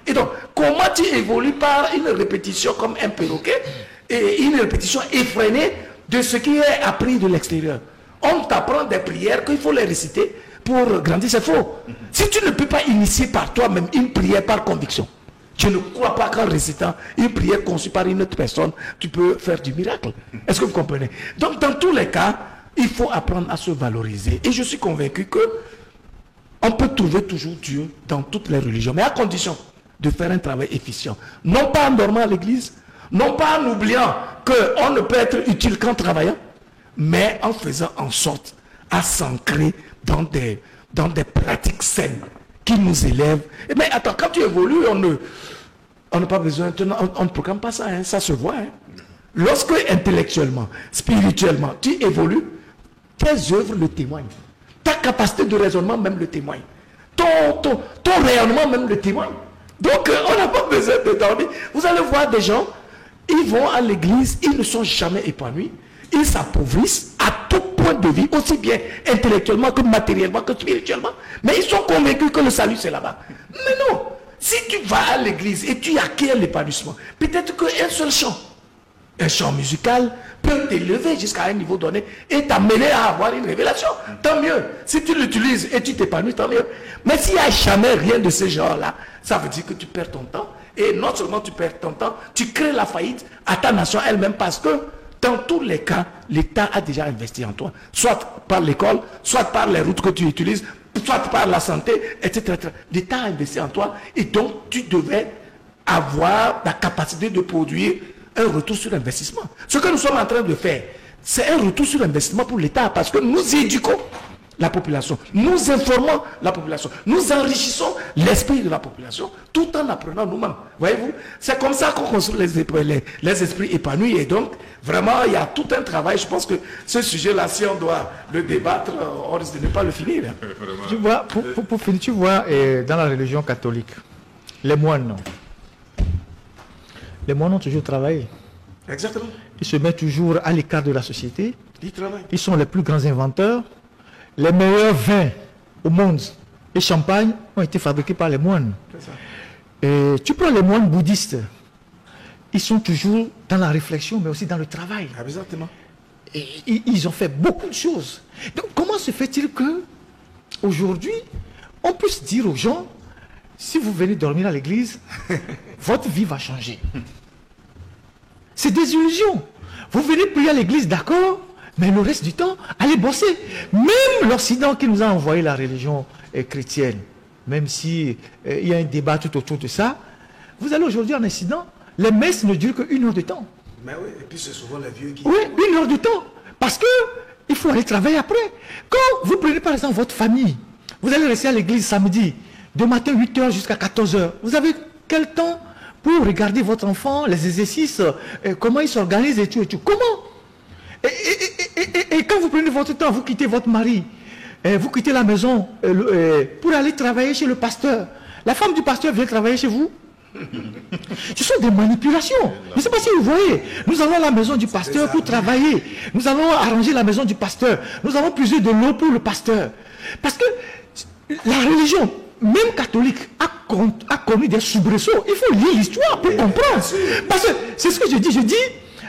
Et donc, comment tu évolues par une répétition comme un perroquet et une répétition effrénée de ce qui est appris de l'extérieur? On t'apprend des prières qu'il faut les réciter pour grandir, c'est faux. Si tu ne peux pas initier par toi-même une prière par conviction, je ne crois pas qu'en récitant une prière conçue par une autre personne, tu peux faire du miracle. Est-ce que vous comprenez? Donc, dans tous les cas, il faut apprendre à se valoriser. Et je suis convaincu que on peut trouver toujours Dieu dans toutes les religions, mais à condition de faire un travail efficient. Non pas en dormant à l'église, non pas en oubliant qu'on ne peut être utile qu'en travaillant, mais en faisant en sorte à s'ancrer dans des pratiques saines qui nous élèvent. Mais attends, quand tu évolues, on n'a pas besoin, on ne programme pas ça, hein, ça se voit. Hein. Lorsque intellectuellement, spirituellement, tu évolues, tes œuvres le témoignent. Ta capacité de raisonnement même le témoigne. Ton rayonnement même le témoigne. Donc, on n'a pas besoin de dormir. Vous allez voir des gens, ils vont à l'église, ils ne sont jamais épanouis. Ils s'appauvrissent à tout point de vue, aussi bien intellectuellement que matériellement que spirituellement. Mais ils sont convaincus que le salut, c'est là-bas. Mais non. Si tu vas à l'église et tu acquiers l'épanouissement, peut-être qu'un seul chant, un chant musical, peut t'élever jusqu'à un niveau donné et t'amener à avoir une révélation. Tant mieux. Si tu l'utilises et tu t'épanouis, tant mieux. Mais s'il n'y a jamais rien de ce genre-là, ça veut dire que tu perds ton temps. Et non seulement tu perds ton temps, tu crées la faillite à ta nation elle-même parce que dans tous les cas, l'État a déjà investi en toi. Soit par l'école, soit par les routes que tu utilises, soit par la santé, etc. L'État a investi en toi et donc tu devais avoir la capacité de produire un retour sur investissement. Ce que nous sommes en train de faire, c'est un retour sur investissement pour l'État parce que nous éduquons la population, nous informons la population, nous enrichissons l'esprit de la population tout en apprenant nous-mêmes. Voyez-vous, c'est comme ça qu'on construit les esprits épanouis. Et donc, vraiment, il y a tout un travail. Je pense que ce sujet-là, si on doit le débattre, on risque de ne pas le finir. Tu vois, pour finir, tu vois, dans la religion catholique, les moines ont toujours travaillé. Exactement. Ils se mettent toujours à l'écart de la société. Ils travaillent. Ils sont les plus grands inventeurs. Les meilleurs vins au monde et champagne ont été fabriqués par les moines. Et tu prends les moines bouddhistes, ils sont toujours dans la réflexion, mais aussi dans le travail. Exactement. Et ils ont fait beaucoup de choses. Donc comment se fait-il que aujourd'hui, on puisse dire aux gens, si vous venez dormir à l'église, votre vie va changer. C'est des illusions. Vous venez prier à l'église, d'accord, mais le reste du temps, allez bosser. Même l'Occident qui nous a envoyé la religion chrétienne, même si il y a un débat tout autour de ça, vous allez aujourd'hui en Occident, les messes ne durent qu'une heure de temps. Mais oui, et puis c'est souvent les vieux qui... Oui, une heure de temps. Parce que il faut aller travailler après. Quand vous prenez par exemple votre famille, vous allez rester à l'église samedi, de matin 8h jusqu'à 14h. Vous avez quel temps pour regarder votre enfant, les exercices, comment il s'organise et tout et tout. Comment? Et quand vous prenez votre temps, vous quittez votre mari, vous quittez la maison pour aller travailler chez le pasteur. La femme du pasteur vient travailler chez vous. Ce sont des manipulations. Je ne sais pas si vous voyez. Nous allons à la maison du pasteur pour travailler. Nous allons arranger la maison du pasteur. Nous allons puiser de l'eau pour le pasteur. Parce que la religion, même catholique, a connu des soubresauts. Il faut lire l'histoire pour comprendre. Parce que c'est ce que je dis. Je dis,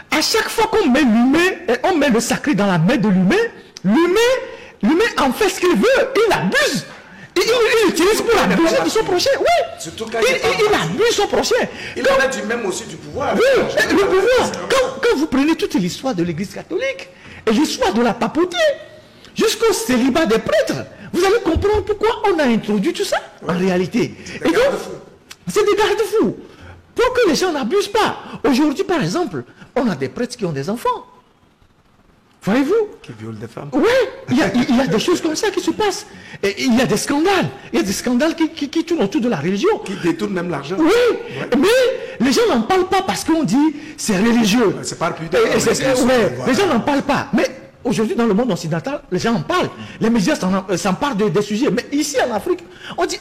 à chaque fois qu'on met l'humain, on met le sacré dans la main de l'humain en fait ce qu'il veut. Il abuse. Il utilise pour abuser de son prochain. Oui. Il abuse son prochain. Il en a du même aussi du pouvoir. Oui, le pouvoir. Quand vous prenez toute l'histoire de l'église catholique et l'histoire de la papauté, jusqu'au célibat des prêtres, vous allez comprendre pourquoi on a introduit tout ça en réalité. Et donc, c'est des garde-fous. Pour que les gens n'abusent pas. Aujourd'hui, par exemple, on a des prêtres qui ont des enfants. Voyez-vous? Qui violent des femmes. Oui, il y a des choses comme ça qui se passent. Et il y a des scandales. Il y a des scandales qui tournent autour de la religion. Qui détournent même l'argent. Oui, mais les gens n'en parlent pas parce qu'on dit c'est religieux. C'est pas plus les gens n'en parlent pas. Mais aujourd'hui, dans le monde occidental, les gens en parlent. Les médias s'emparent des sujets. Mais ici, en Afrique, on dit,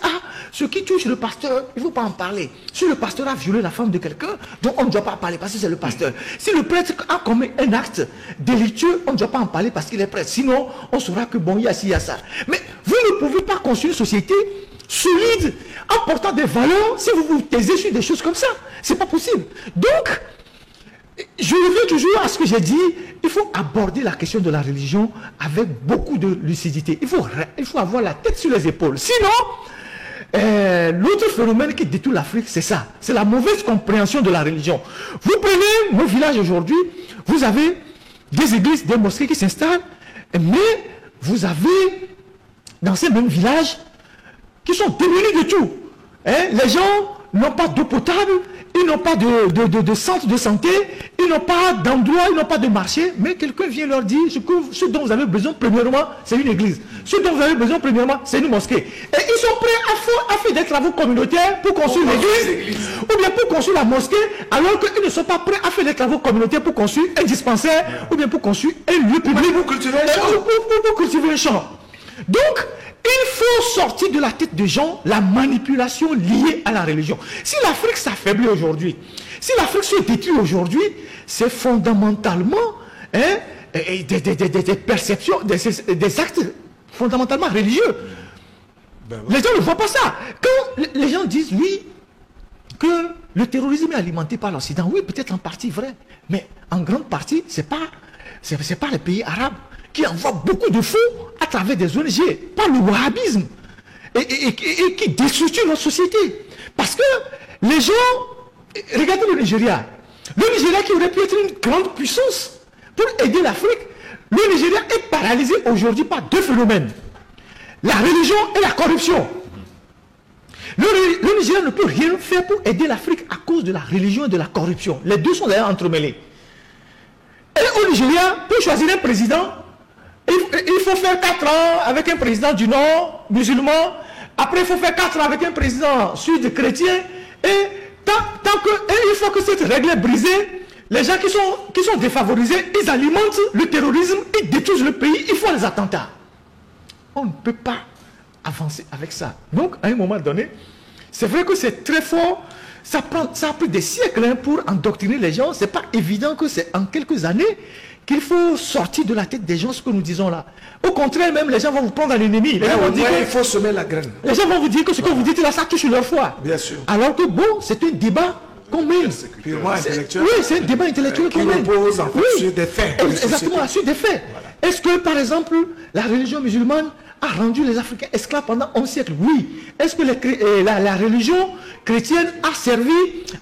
ce qui touche le pasteur, il ne faut pas en parler. Si le pasteur a violé la femme de quelqu'un, donc on ne doit pas en parler parce que c'est le pasteur. Si le prêtre a commis un acte délictueux, on ne doit pas en parler parce qu'il est prêtre. Sinon, on saura que bon, il y a ci, il y a ça. Mais vous ne pouvez pas construire une société solide en portant des valeurs si vous vous taisez sur des choses comme ça. C'est pas possible. Donc, je reviens toujours à ce que j'ai dit, il faut aborder la question de la religion avec beaucoup de lucidité. Il faut avoir la tête sur les épaules. Sinon, l'autre phénomène qui détruit l'Afrique, c'est ça. C'est la mauvaise compréhension de la religion. Vous prenez nos villages aujourd'hui, vous avez des églises, des mosquées qui s'installent, mais vous avez dans ces mêmes villages qui sont démunis de tout. Les gens n'ont pas d'eau potable, ils n'ont pas de centre de santé, ils n'ont pas d'endroit, ils n'ont pas de marché, mais quelqu'un vient leur dire ce dont vous avez besoin, premièrement, c'est une église. Ce dont vous avez besoin, premièrement, c'est une mosquée. Et ils sont prêts à faire des travaux communautaires pour construire l'église, ou bien pour construire la mosquée, alors qu'ils ne sont pas prêts à faire des travaux communautaires pour construire un dispensaire, ou bien pour construire un lieu public, pour cultiver un champ. Donc, il faut sortir de la tête des gens la manipulation liée à la religion. Si l'Afrique s'affaiblit aujourd'hui, si l'Afrique se détruit aujourd'hui, c'est fondamentalement des perceptions, des actes fondamentalement religieux. Les gens ne voient pas ça. Quand les gens disent, oui, que le terrorisme est alimenté par l'Occident, oui, peut-être en partie vrai, mais en grande partie, c'est pas les pays arabes qui envoient beaucoup de fonds à travers des ONG, pas le wahhabisme, et qui déstructure notre société. Parce que les gens, regardez le Nigeria qui aurait pu être une grande puissance pour aider l'Afrique, le Nigeria est paralysé aujourd'hui par deux phénomènes, la religion et la corruption. Le Nigeria ne peut rien faire pour aider l'Afrique à cause de la religion et de la corruption. Les deux sont d'ailleurs entremêlés. Et au Nigeria, pour choisir un président, Il faut faire 4 ans avec un président du Nord, musulman. Après, il faut faire 4 ans avec un président sud chrétien. Et il faut que cette règle est brisée. Les gens qui sont défavorisés, ils alimentent le terrorisme, ils détruisent le pays, ils font les attentats. On ne peut pas avancer avec ça. Donc, à un moment donné, c'est vrai que c'est très fort. Ça a pris des siècles pour endoctriner les gens. Ce n'est pas évident que c'est en quelques années qu'il faut sortir de la tête des gens ce que nous disons là. Au contraire, même les gens vont vous prendre à l'ennemi. Il faut semer la graine. Les gens vont vous dire que ce que vous dites là, ça touche leur foi. Bien sûr. Alors que bon, c'est un débat qu'on mène. Purement intellectuel. Oui, c'est un débat intellectuel qu'on mène. Qui repose en fait sur des faits. Exactement, sur des faits. Voilà. Est-ce que, par exemple, la religion musulmane a rendu les Africains esclaves pendant 11 siècles? Oui. Est-ce que la religion chrétienne a servi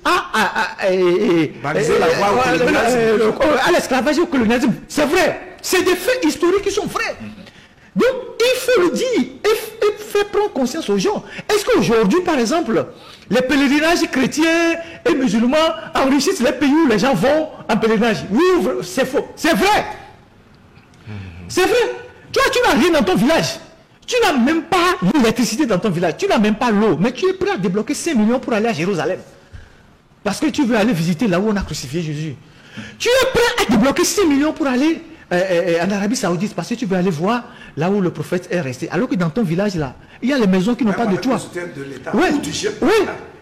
à l'esclavage et au colonialisme? C'est vrai. C'est des faits historiques qui sont vrais. Donc, il faut le dire et faire prendre conscience aux gens. Est-ce qu'aujourd'hui, par exemple, les pèlerinages chrétiens et musulmans enrichissent les pays où les gens vont en pèlerinage? Oui, c'est faux. C'est vrai. C'est vrai. Toi, tu n'as rien dans ton village. Tu n'as même pas l'électricité dans ton village. Tu n'as même pas l'eau. Mais tu es prêt à débloquer 5 millions pour aller à Jérusalem. Parce que tu veux aller visiter là où on a crucifié Jésus. Tu es prêt à débloquer 5 millions pour aller en Arabie Saoudite parce que tu veux aller voir là où le prophète est resté. Alors que dans ton village là, il y a les maisons qui n'ont pas de toit. Avec le soutien de l'État.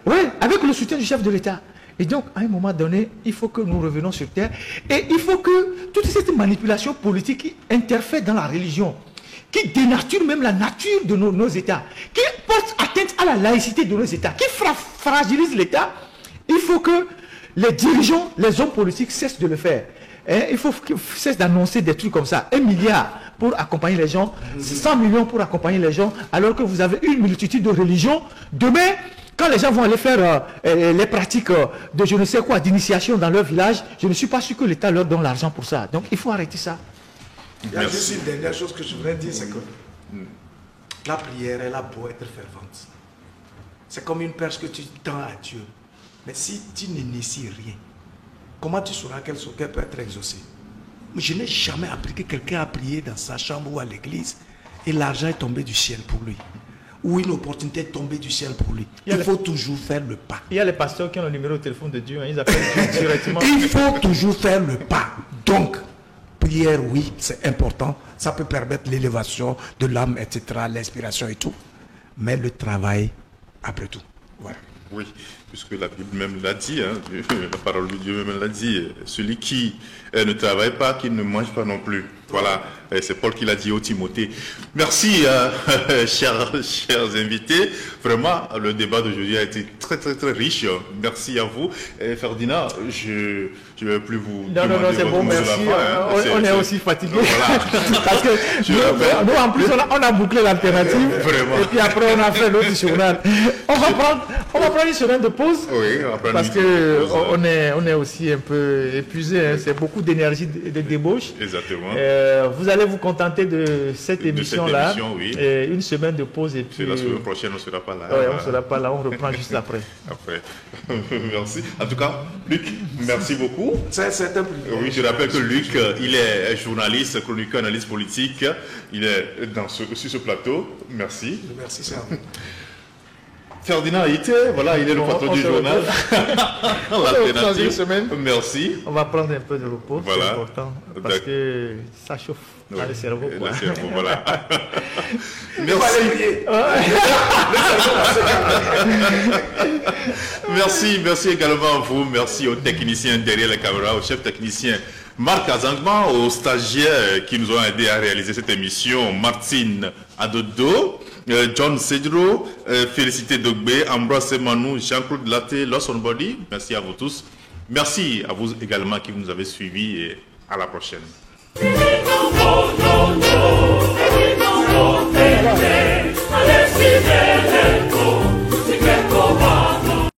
Oui, avec le soutien du chef de l'État. Et donc, à un moment donné, il faut que nous revenons sur terre. Et il faut que toute cette manipulation politique qui interfère dans la religion, qui dénature même la nature de nos États, qui porte atteinte à la laïcité de nos États, qui fragilise l'État, il faut que les dirigeants, les hommes politiques cessent de le faire. Et il faut qu'ils cessent d'annoncer des trucs comme ça. 1 milliard pour accompagner les gens, 100 millions pour accompagner les gens, alors que vous avez une multitude de religions. Demain, quand les gens vont aller faire les pratiques de je ne sais quoi, d'initiation dans leur village, je ne suis pas sûr que l'État leur donne l'argent pour ça. Donc il faut arrêter ça. Il y a juste une dernière chose que je voudrais dire, c'est que la prière, elle a beau être fervente. C'est comme une perche que tu tends à Dieu. Mais si tu n'inities rien, comment tu sauras qu'elle peut être exaucée? Je n'ai jamais appris que quelqu'un a prié dans sa chambre ou à l'église et l'argent est tombé du ciel pour lui. Ou une opportunité est tombée du ciel pour lui. Il faut toujours faire le pas. Il y a les pasteurs qui ont le numéro de téléphone de Dieu, hein, ils appellent Dieu directement. Il faut toujours faire le pas. Donc, prière, oui, c'est important. Ça peut permettre l'élévation de l'âme, etc., l'inspiration et tout. Mais le travail, après tout. Voilà. Oui, puisque la Bible même l'a dit, hein, la parole de Dieu même l'a dit, celui qui ne travaille pas, qui ne mange pas non plus. Voilà, c'est Paul qui l'a dit au Timothée. Merci, chers invités. Vraiment, le débat d'aujourd'hui a été très, très, très riche. Merci à vous. Et Ferdinand, je ne vais plus vous non, c'est bon, merci. On est aussi fatigué. Voilà. Parce que nous, en plus, on a bouclé l'alternative. Et puis après, on a fait l'autre journal. On va prendre une semaine de pause. Oui, on va prendre parce qu'on est aussi un peu épuisé. Hein. C'est beaucoup d'énergie de débauche. Exactement. Vous allez vous contenter de cette émission-là. Oui. Et une semaine de pause. Et puis la semaine prochaine, on ne sera pas là. Oui, on ne sera pas là. On reprend juste après. Merci. En tout cas, Luc, merci beaucoup. C'est un plaisir. Oui, je rappelle que Luc, il est journaliste, chroniqueur, analyste politique. Il est sur ce plateau. Merci. Merci, c'est à vous. Ferdinand Haïté, voilà, il est le patron du journal. Une semaine. Merci. On va prendre un peu de repos, voilà. C'est important, parce que ça chauffe le cerveau. Le cerveau, voilà. Merci. Merci également à vous. Merci aux techniciens derrière la caméra, au chef technicien Marc Azangman, aux stagiaires qui nous ont aidés à réaliser cette émission, Martine Adodo, John Cedro, Félicité Dogbe, Ambroise Semanou, Jean-Claude Laté, Lost on Body. Merci à vous tous. Merci à vous également qui nous avez suivis et à la prochaine.